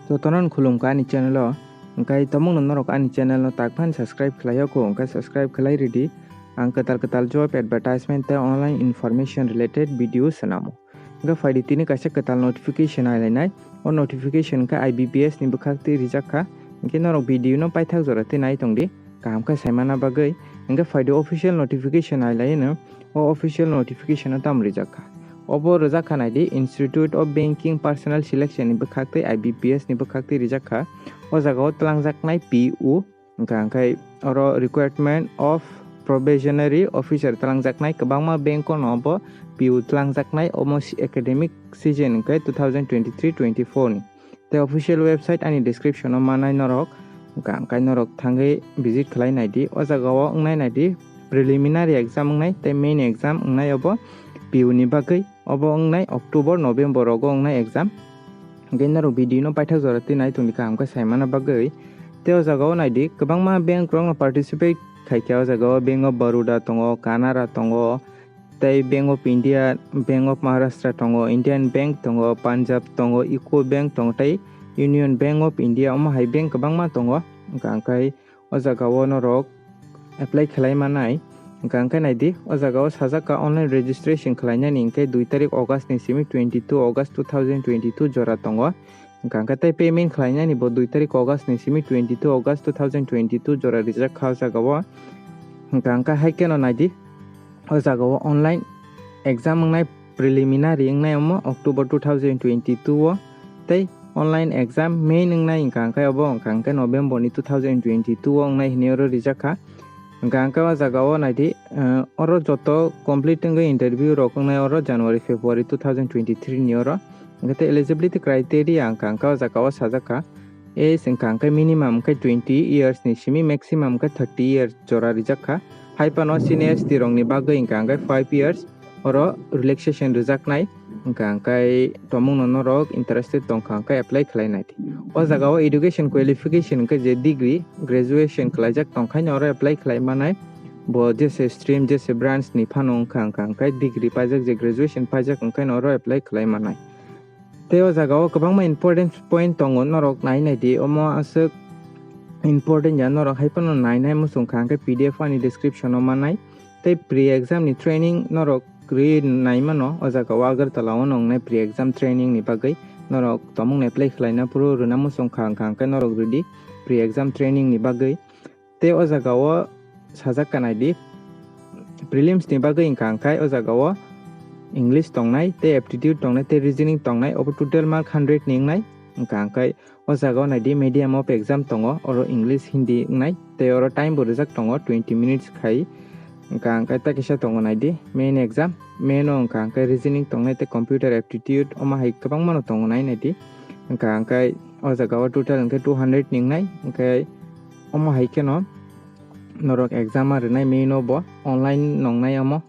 Jotonon khulumka ani channel o engkai tomong norok ani channel no takphan subscribe khlaio ko engkai subscribe khlai ready ang ketal job advertisement te online information related video sanamo engka faidi tini kaisa ketal notification ailainai o notification ka IBPS ni bukhakti rijakha engke norok video no paithak jorate nai tongdi kaham ka saimana bagai engka faidi official notification ailaino o official notification no tam rijakha obo rijak khanai Institute of Banking Personnel Selection ni bukhakti IBPS ni bukhakti rijakha o jagao tlangjaknai PU engkai oro requirement of probationary officer tlangjaknai kwbangma bank no bo PU tlangjaknai omo academic season engkai 2023-24 ni the official website ani description o manai norok engkai norok thangai visit khlai naidi o jagao ongnai naidi preliminary exam ongnai te main exam ongnai obo PU ni bagai obo ongnai October November rogo ongnai exam genaro video no paithak jorati nai tungni kaham ka saimana bagai te o jagao naidi kwbangma bank rok no participate khaikya o jagao Bank of Baroda tongo Canara tongo tei Bank of India Bank of Maharashtra tongo Indian Bank tongo Punjab tongo Eco Bank tongo tei Union Bank of India omo hai bank kwbangma tongo engkai o jagao norok apply khlai manai engkai naidi o jagao sajaka online registration khlainani engkai 2 tarik August ni simi 22 August 2022 jora tongo engkai tei payment khlainani bo 2 tarik August ni simi 22 August 2022 jora rijak kha jagao engkai haikeno naidi o jagao online exam ongnai preliminary ongnai omo October 2022 o tei online exam main ongnai engkai obo engkai November ni 2022 ongnai hinero rijak kha engkai o jagao naidi oro joto complete ngai interview rok ongnai oro January February 2023 ni oro engkai eligibility criteria engkai o jagao sajaka age engkai minimum 20 years ni simi maximum 30 years jora rijak kha haipano senior rok ni bagai engkai 5 years oro relaxation rijaknai engkai tomong norok interested tongkha engkai apply khlainai o jagao education qualification engkai je degree graduation khlaijak tongkhai oro apply khlai manai bo jese stream jese branch ni phano engkai degree paijak je graduation paijak engkai oro apply khlai manai te o jagao kwbangma important point tongo norok nainai di omo asuk important ya norok haipano nainai musungkha engkai PDF ani description o manai tei pre exam ni training norok re naimano o jagao Agartala o nongnai pre exam training ni bagai norok tomong apply khlaina puro runa musungkha engkai norok ready pre exam training ni bagai te o jagao sajak naidi prelims ni bagai engkai o jagao English tongnai te aptitude tongnai te reasoning tongnai obo total mark 100 ningnai engkai o jagao naidi medium of exam tongo oro English Hindi ngai te oro time bo rijak tongo 20 minutes khai engkai ta kisa tongo naidi main exam main o engkai reasoning tongnai te computer aptitude oma hai kwbangma no tongo nai naidi engkai o jagao total engkai 200 ningnai engkai omo hai keno norok exam arnai main o bo online nongnai omo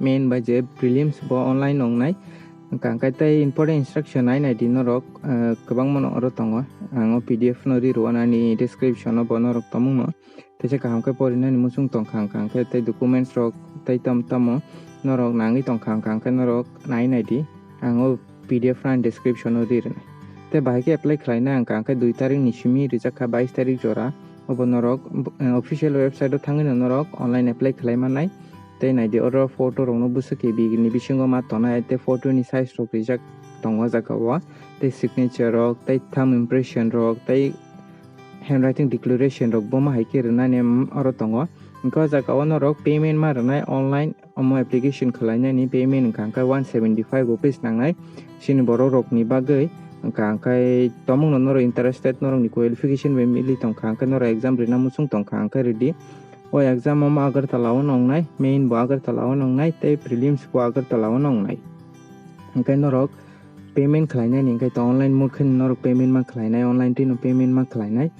main ba je prelims bo online nongnai engkai tei important instruction nai naidi norok kwbangma no oro tongo ang PDF no ri ruanani description o bo norok tomong no teje kaham kai porinani musung tongkha engkai tei documents rok tei tamo norok nangi tongkha engkai norok nainai di ang PDF ran description o ri te bahai ke apply khlaina engkai 2 tarik ni simi rijak kha 22 tarik jora obo norok official website o thangui norok online apply khlai manai tei naidi oro photo rok no busuke bigini bisingo ma tonai te photo ni size rok rijak tongo jagao tei signature rok tei thumb impression rok tei handwriting declaration rok boma haike rwnani oro tongo engka jagao norok payment ma rwnai online omo application khlainani payment engkai 175 rupees nangnai sini borok rok ni bagai engkai tomong norok interested norok ni qualification be mili tongkha engkai norok exam rina musung tongkha engkai ready o exam omo Agartala o nongnai main bo Agartala o nongnai tei prelims bo Agartala o nongnai engkai norok payment khlainani engkai to online mode khani norok payment ma khlainai online tino payment ma khlainai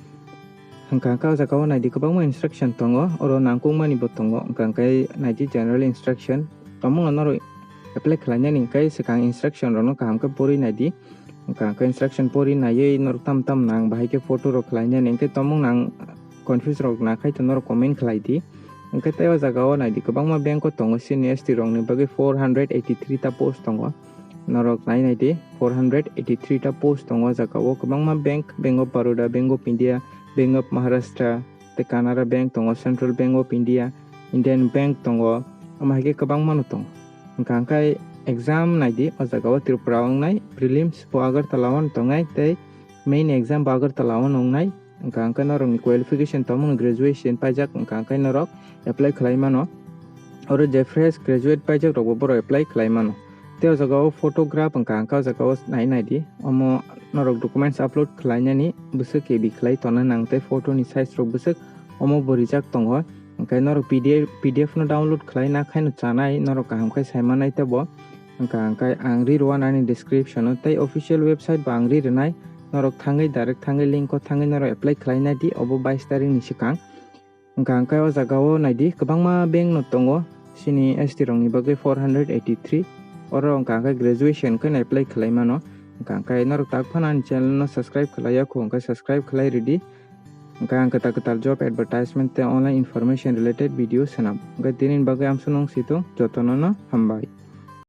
engkai jagao naidi kwbangma instruction tongo oro nangkukmani bo tongo engkai naidi general instruction tomong norok apply khlainani engkai sikang instruction rok no kaham ka pori naidi engkai instruction pori naiye norok tam nang bahai ke photo rok khlainani engkai tomong nang confuse rok na khai to norok comment khlai di engkai tei o jagao naidi kwbangma bank o tongo senior rok ni bagai 483 ta post tongo norok nai di 483 ta post tongo jagao kwbangma bank of Baroda, Bank of India, Bank of Maharashtra, te Canara Bank tongo, Central Bank of India, Indian Bank tongo, amahike kwbangma no tongo. Hingkai exam nai di o jagao Tripura ongnai prelims bo Agartala on tongai tei main exam bo Agartala on ongnai. Hingkai norok qualification tomung graduation paijak hingkai norok apply khlai mano. Oro je fresh graduate paijak rok bo apply khlai mano. Teo jagao photograph hingkai jagao nai di omo norok documents upload khlainani busuk kebi khlai tona nangtai photo ni size rok busuk omo bo rijak tongo. Hingkai norok PDF no download khlai na khai no chanai norok kaham khai saimanai tebo. Hingkai ang rirwanani description tei official website bo ang rirnai norok thangai direct thangai link ko thangai norok apply khlainai di obo 22 tarik ni sikang. Hingkai o jagao nai di kwbangma bank no tongo sini ST rok ni bagui 483 oro hingkai graduation kai apply khlai mano. Hingkai norok takphana channel no subscribe khlaiya ko hingkai subscribe khlai ready. Hingkai ang ketal job advertisement te online information related video sanam. Hingkai tinin bagai amsunong situng jotono no hambai.